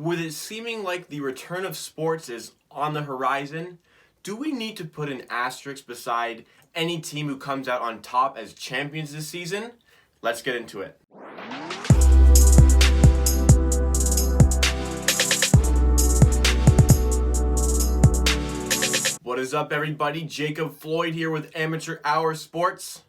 With it seeming like the return of sports is on the horizon, do we need to put an asterisk beside any team who comes out on top as champions this season? Let's get into it. What is up, everybody? Jacob Floyd here with Amateur Hour Sports,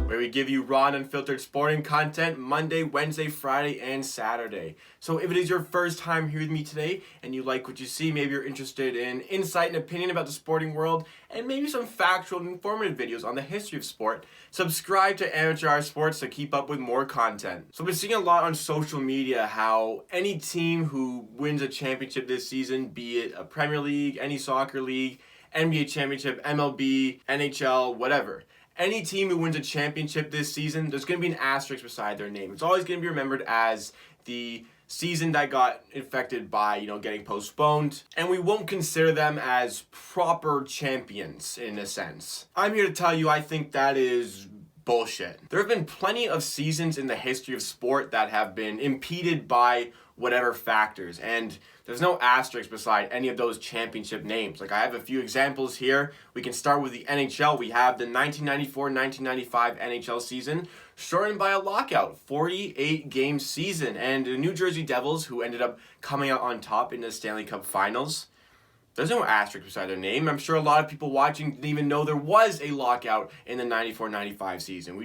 where we give you raw and unfiltered sporting content Monday, Wednesday, Friday, and Saturday. So if it is your first time here with me today and you like what you see, maybe you're interested in insight and opinion about the sporting world and maybe some factual and informative videos on the history of sport, subscribe to Amateur Hour Sports to keep up with more content. So I've been seeing a lot on social media how any team who wins a championship this season, be it a Premier League, any soccer league, NBA championship, MLB, NHL, whatever. Any team who wins a championship this season, there's going to be an asterisk beside their name. It's always going to be remembered as the season that got affected by, getting postponed. And we won't consider them as proper champions in a sense. I'm here to tell you I think that is bullshit. There have been plenty of seasons in the history of sport that have been impeded by whatever factors, and there's no asterisk beside any of those championship names. Like, I have a few examples here. We can start with the NHL. We have the 1994-1995 NHL season, shortened by a lockout, 48-game season, and the New Jersey Devils, who ended up coming out on top in the Stanley Cup Finals. There's no asterisk beside their name. I'm sure a lot of people watching didn't even know there was a lockout in the 94-95 season.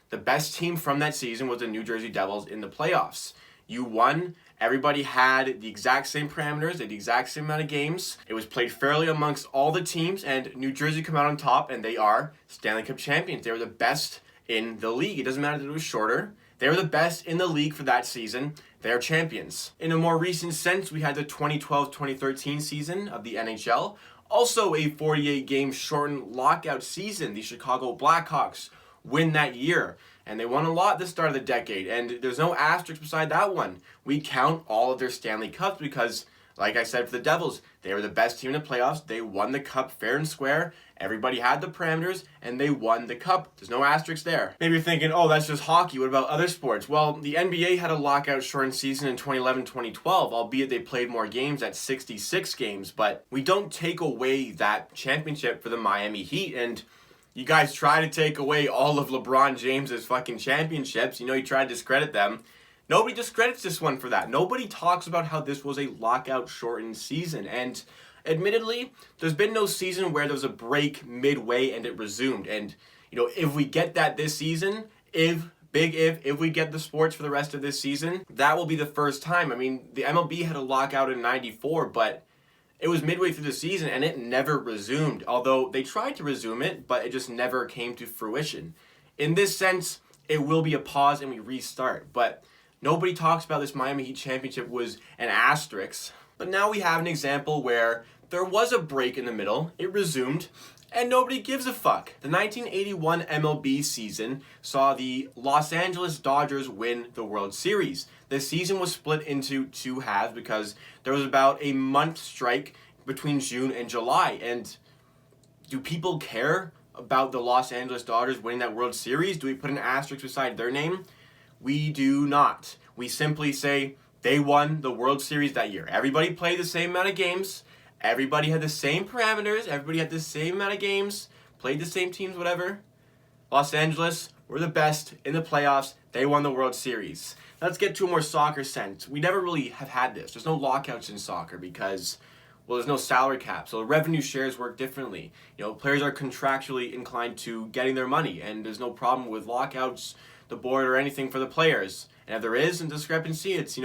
The best team from that season was the New Jersey Devils in the playoffs. You won. Everybody had the exact same parameters, the exact same amount of games. It was played fairly amongst all the teams, and New Jersey come out on top, and they are Stanley Cup champions. They were the best in the league. It doesn't matter that it was shorter. They were the best in the league for that season. They're champions. In a more recent sense, we had the 2012-2013 season of the NHL. Also a 48-game shortened lockout season. The Chicago Blackhawks win that year. And they won a lot at the start of the decade. And there's no asterisk beside that one. We count all of their Stanley Cups because, like I said for the Devils, they were the best team in the playoffs. They won the cup fair and square. Everybody had the parameters, and they won the cup. There's no asterisk there. Maybe you're thinking, oh, that's just hockey. What about other sports? Well, the NBA had a lockout shortened season in 2011-2012, albeit they played more games at 66 games. But we don't take away that championship for the Miami Heat. And you guys try to take away all of LeBron James's fucking championships. You try to discredit them. Nobody discredits this one for that. Nobody talks about how this was a lockout-shortened season. And admittedly, there's been no season where there was a break midway and it resumed. And, if we get that this season, if we get the sports for the rest of this season, that will be the first time. I mean, the MLB had a lockout in 94, but it was midway through the season and it never resumed. Although they tried to resume it, but it just never came to fruition. In this sense, it will be a pause and we restart. But nobody talks about this Miami Heat championship was an asterisk. But now we have an example where there was a break in the middle, it resumed, and nobody gives a fuck. The 1981 MLB season saw the Los Angeles Dodgers win the World Series. The season was split into two halves because there was about a month strike between June and July. And do people care about the Los Angeles Dodgers winning that World Series? Do we put an asterisk beside their name? We do not. We simply say they won the World Series that year. Everybody played the same amount of games. Everybody had the same parameters. Everybody had the same amount of games. Played the same teams, whatever. Los Angeles were the best in the playoffs. They won the World Series. Let's get to a more soccer sense. We never really have had this. There's no lockouts in soccer because, well, there's no salary cap. So revenue shares work differently. Players are contractually inclined to getting their money, and there's no problem with lockouts, the board, or anything for the players. And if there is a discrepancy, it's,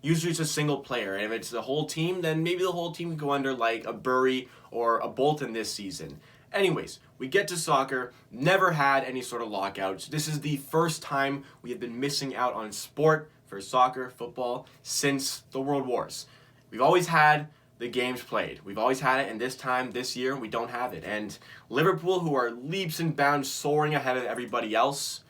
usually it's a single player. And if it's the whole team, then maybe the whole team can go under like a Bury or a Bolton this season. Anyways, we get to soccer, never had any sort of lockouts. This is the first time we have been missing out on sport for soccer, football, since the World Wars. We've always had the games played. We've always had it, and this year, we don't have it. And Liverpool, who are leaps and bounds soaring ahead of everybody else,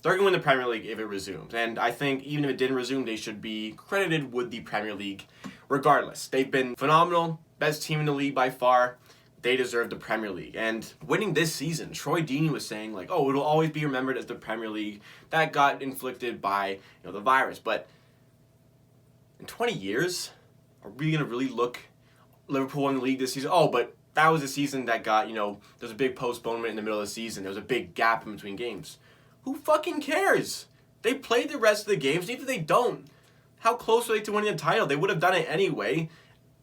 they're going to win the Premier League if it resumes. And I think even if it didn't resume, they should be credited with the Premier League regardless. They've been phenomenal, best team in the league by far. They deserve the Premier League. And winning this season, Troy Deeney was saying, it'll always be remembered as the Premier League. That got inflicted by, the virus. But in 20 years, are we going to really look Liverpool in the league this season? Oh, but that was a season that got, there's a big postponement in the middle of the season. There was a big gap in between games. Who fucking cares? They played the rest of the games, even if they don't. How close are they to winning the title? They would have done it anyway.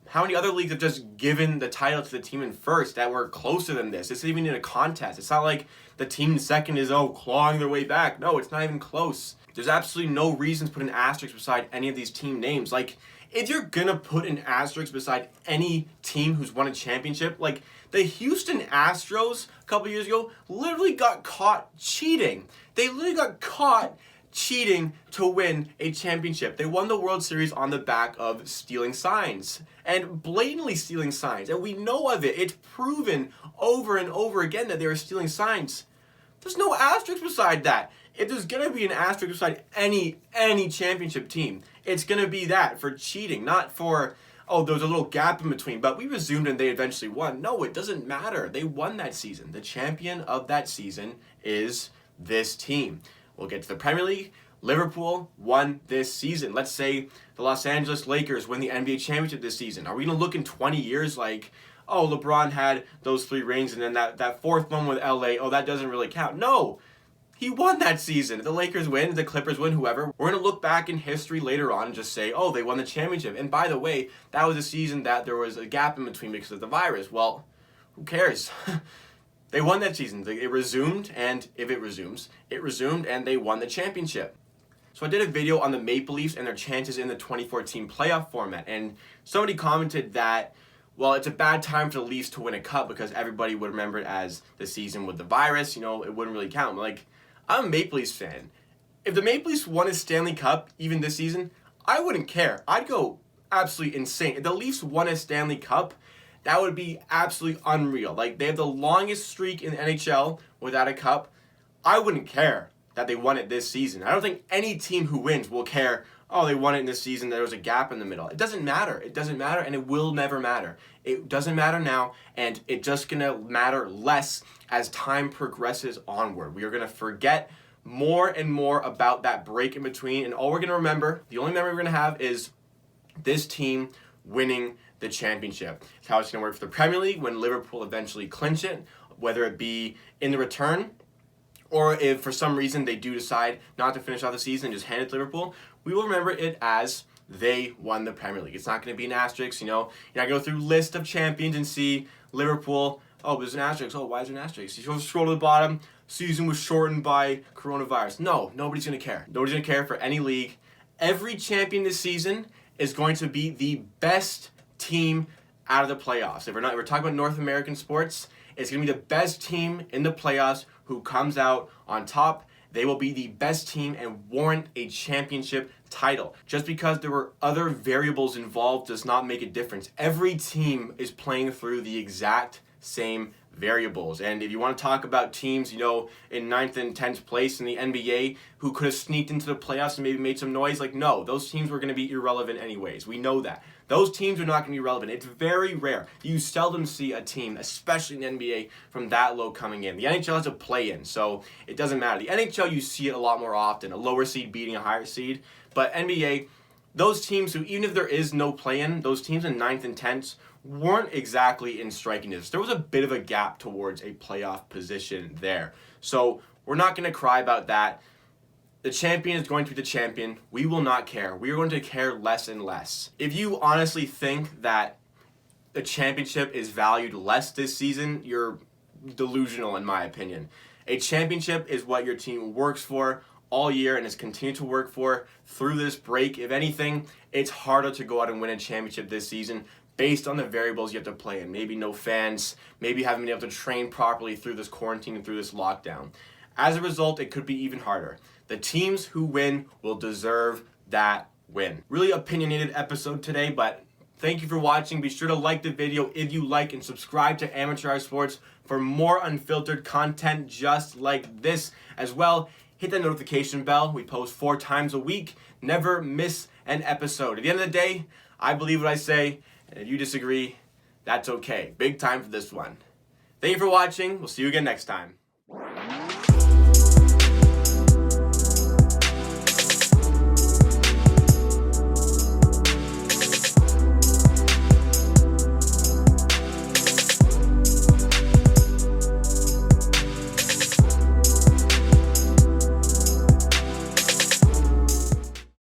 How many other leagues have just given the title to the team in first that were closer than this? It's even in a contest. It's not like the team in second is, clawing their way back. No, it's not even close. There's absolutely no reason to put an asterisk beside any of these team names. Like, if you're going to put an asterisk beside any team who's won a championship, like the Houston Astros a couple years ago literally got caught cheating. They literally got caught cheating to win a championship. They won the World Series on the back of stealing signs and blatantly stealing signs. And we know of it. It's proven over and over again that they were stealing signs. There's no asterisk beside that. If there's going to be an asterisk beside any championship team, it's going to be that for cheating, not for, there's a little gap in between, but we resumed and they eventually won. No, it doesn't matter. They won that season. The champion of that season is this team. We'll get to the Premier League. Liverpool won this season. Let's say the Los Angeles Lakers win the NBA championship this season. Are we going to look in 20 years like, LeBron had those 3 rings and then that fourth one with LA, that doesn't really count? No. He won that season. If the Lakers win, the Clippers win, whoever, we're going to look back in history later on and just say, they won the championship. And by the way, that was a season that there was a gap in between because of the virus. Well, who cares? They won that season. It resumed, and if it resumes, it resumed, and they won the championship. So I did a video on the Maple Leafs and their chances in the 2014 playoff format, and somebody commented that, it's a bad time for the Leafs to win a cup because everybody would remember it as the season with the virus. It wouldn't really count. I'm a Maple Leafs fan. If the Maple Leafs won a Stanley Cup, even this season, I wouldn't care. I'd go absolutely insane. If the Leafs won a Stanley Cup, that would be absolutely unreal. They have the longest streak in the NHL without a cup. I wouldn't care that they won it this season. I don't think any team who wins will care, they won it in this season, there was a gap in the middle. It doesn't matter. It doesn't matter, and it will never matter. It doesn't matter now, and it's just going to matter less as time progresses onward. We are going to forget more and more about that break in between, and all we're going to remember, the only memory we're going to have is this team winning the championship. It's how it's going to work for the Premier League when Liverpool eventually clinch it, whether it be in the return or if for some reason they do decide not to finish off the season and just hand it to Liverpool, we will remember it as they won the Premier League. It's not going to be an asterisk, you're not going to go through list of champions and see Liverpool, there's an asterisk, why is there an asterisk? You scroll to the bottom, season was shortened by coronavirus. No, nobody's going to care. Nobody's going to care for any league. Every champion this season is going to be the best team out of the playoffs. If we're talking about North American sports, it's going to be the best team in the playoffs who comes out on top. They will be the best team and warrant a championship title. Just because there were other variables involved does not make a difference. Every team is playing through the exact same variables. And if you want to talk about teams, in 9th and 10th place in the NBA who could have sneaked into the playoffs and maybe made some noise, no, those teams were going to be irrelevant anyways. We know that. Those teams are not going to be relevant. It's very rare. You seldom see a team, especially in the NBA, from that low coming in. The NHL has a play-in, so it doesn't matter. The NHL, you see it a lot more often, a lower seed beating a higher seed. But NBA, those teams who, even if there is no play-in, those teams in 9th and 10th weren't exactly in striking distance. There was a bit of a gap towards a playoff position there. So we're not going to cry about that. The champion is going to be the champion. We will not care. We are going to care less and less. If you honestly think that the championship is valued less this season, you're delusional in my opinion. A championship is what your team works for all year and has continued to work for through this break. If anything, it's harder to go out and win a championship this season based on the variables you have to play in. Maybe no fans, maybe haven't been able to train properly through this quarantine and through this lockdown. As a result, it could be even harder. The teams who win will deserve that win. Really opinionated episode today, but thank you for watching. Be sure to like the video if you like and subscribe to Amateur Hour Sports for more unfiltered content just like this. As well, hit that notification bell. We post 4 times a week. Never miss an episode. At the end of the day, I believe what I say, and if you disagree, that's okay. Big time for this one. Thank you for watching. We'll see you again next time.